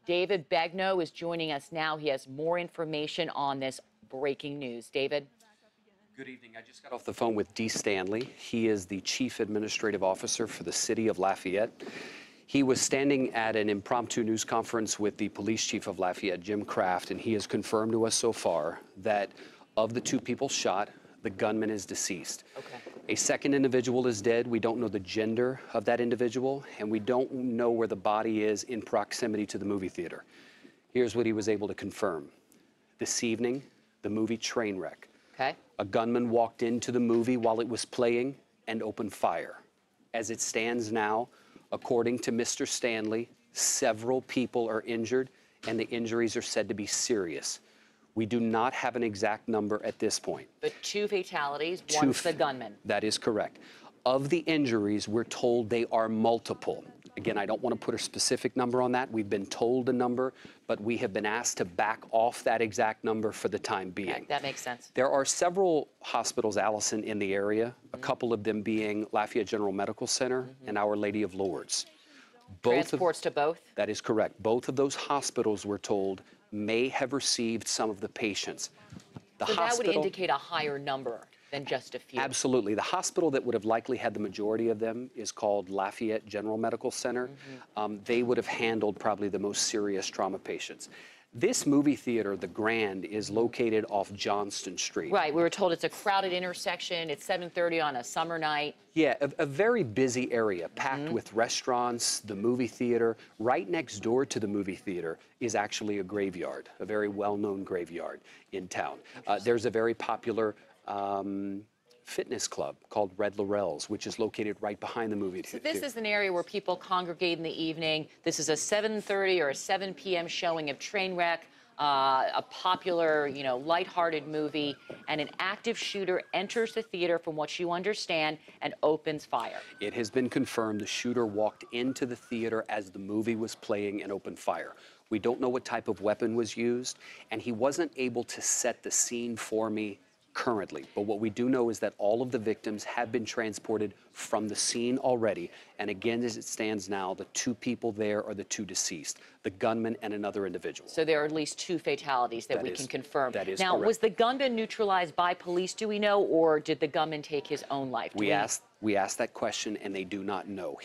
David Begnaud is joining us now. He has more information on this breaking news. David? Good evening. I just got off the phone with Dee Stanley. He is the Chief Administrative Officer for the city of Lafayette. He was standing at an impromptu news conference with the police chief of Lafayette, Jim Kraft, and he has confirmed to us so far that of the two people shot, the gunman is deceased. Okay. A second individual is dead. We don't know the gender of that individual, and we don't know where the body is in proximity to the movie theater. Here's what he was able to confirm. This evening, the movie Trainwreck. Okay. A gunman walked into the movie while it was playing and opened fire. As it stands now, according to Mr. Stanley, several people are injured, and the injuries are said to be serious. We do not have an exact number at this point. But two fatalities, one's the gunman. That is correct. Of the injuries, we're told they are multiple. Again, I don't want to put a specific number on that. We've been told a number, but we have been asked to back off that exact number for the time being. Okay, that makes sense. There are several hospitals, Alison, in the area, a couple of them being Lafayette General Medical Center and Our Lady of Lourdes. Transports to both? That is correct. Both of those hospitals, we're told, may have received some of the patients. So that would indicate a higher number than just a few. Absolutely. The hospital that would have likely had the majority of them is called Lafayette General Medical Center. They would have handled probably the most serious trauma patients. This movie theater, the Grand, is located off Johnston Street. Right. We were told it's a crowded intersection. It's 7:30 on a summer night. Yeah, a very busy area, packed with restaurants, the movie theater. Right next door to the movie theater is actually a graveyard, a very well-known graveyard in town. There's a very popular fitness club called Red Laurel's, which is located right behind the movie theater. So this is an area where people congregate in the evening. This is a 7:30 or a 7 p.m. showing of Trainwreck, a popular, lighthearted movie, and an active shooter enters the theater, from what you understand, and opens fire. It has been confirmed the shooter walked into the theater as the movie was playing and opened fire. We don't know what type of weapon was used, and he wasn't able to set the scene for me currently. But what we do know is that all of the victims have been transported from the scene already. And again, as it stands now, the two people there are the two deceased, the gunman and another individual. So there are at least two fatalities that we can confirm. That is now, correct. Was the gunman neutralized by police, do we know, or did the gunman take his own life? We asked that question, and they do not know.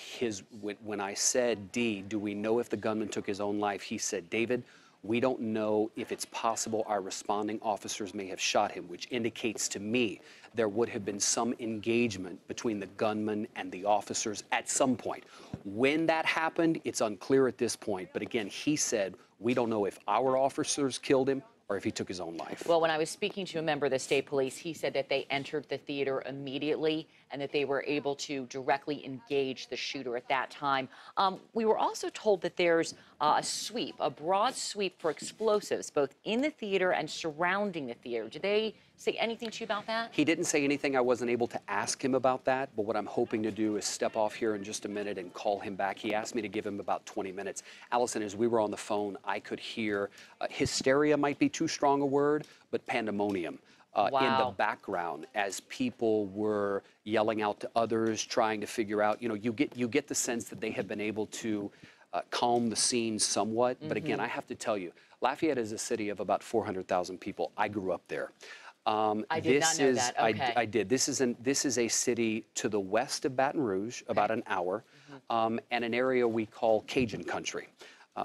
When I said, Dee, do we know if the gunman took his own life? He said, David, we don't know if it's possible our responding officers may have shot him, which indicates to me there would have been some engagement between the gunman and the officers at some point. When that happened, it's unclear at this point. But again, he said, we don't know if our officers killed him or if he took his own life. Well, when I was speaking to a member of the state police, he said that they entered the theater immediately and that they were able to directly engage the shooter at that time. We were also told that there's a broad sweep for explosives, both in the theater and surrounding the theater. Did they say anything to you about that? He didn't say anything. I wasn't able to ask him about that, but what I'm hoping to do is step off here in just a minute and call him back. He asked me to give him about 20 minutes. Alison, as we were on the phone, I could hear hysteria might be too strong a word, but pandemonium. In the background as people were yelling out to others, trying to figure out, you get the sense that they have been able to calm the scene somewhat. But again, I have to tell you, Lafayette is a city of about 400,000 people. I grew up there. I did not know that. Okay. I did. This is a city to the west of Baton Rouge, about an hour, and an area we call Cajun country.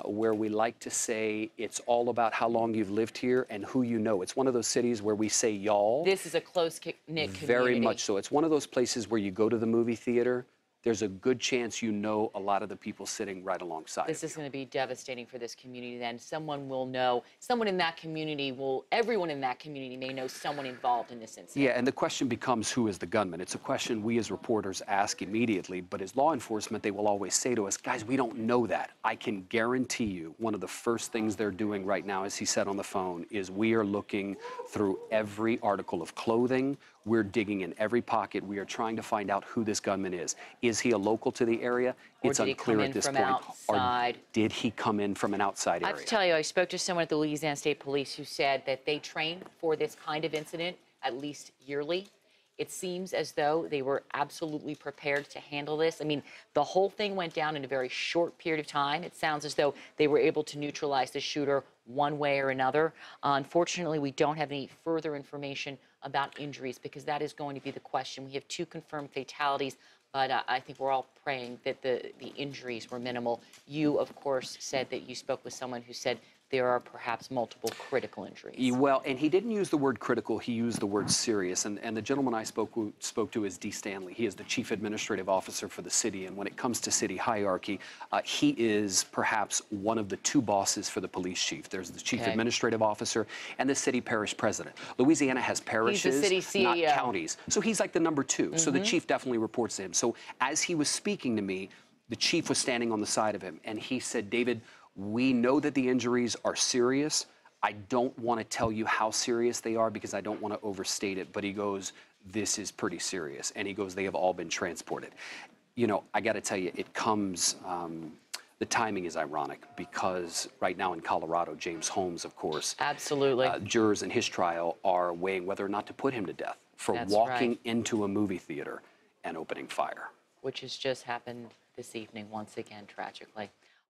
Where we like to say it's all about how long you've lived here and who you know. It's one of those cities where we say y'all. This is a close-knit community. Very much so. It's one of those places where you go to the movie theater, there's a good chance you know a lot of the people sitting right alongside. This is going to be devastating for this community then. Someone will know, everyone in that community may know someone involved in this incident. Yeah, and the question becomes, who is the gunman? It's a question we as reporters ask immediately, but as law enforcement, they will always say to us, guys, we don't know that. I can guarantee you one of the first things they're doing right now, as he said on the phone, is we are looking through every article of clothing. We're digging in every pocket. We are trying to find out who this gunman is. Is he a local to the area? It's unclear at this point. Outside? Or did he come in from an outside area? I have to tell you, I spoke to someone at the Louisiana State Police who said that they train for this kind of incident at least yearly. It seems as though they were absolutely prepared to handle this. I mean, the whole thing went down in a very short period of time. It sounds as though they were able to neutralize the shooter one way or another. Unfortunately, we don't have any further information about injuries because that is going to be the question. We have 2 confirmed fatalities, but I think we're all praying that the injuries were minimal. You, of course, said that you spoke with someone who said there are perhaps multiple critical injuries. Well, and he didn't use the word critical, he used the word serious. And the gentleman I spoke to is D. Stanley. He is the chief administrative officer for the city. And when it comes to city hierarchy, he is perhaps one of the 2 bosses for the police chief. There's the chief administrative officer and the city parish president. Louisiana has parishes, he's the city not CEO. Counties. So he's like the number 2. So the chief definitely reports to him. So as he was speaking to me, the chief was standing on the side of him. And he said, David, we know that the injuries are serious. I don't want to tell you how serious they are because I don't want to overstate it. But he goes, this is pretty serious. And he goes, they have all been transported. You know, I got to tell you, it comes, the timing is ironic because right now in Colorado, James Holmes, of course, absolutely, jurors in his trial are weighing whether or not to put him to death for walking into a movie theater and opening fire. Which has just happened this evening once again, tragically.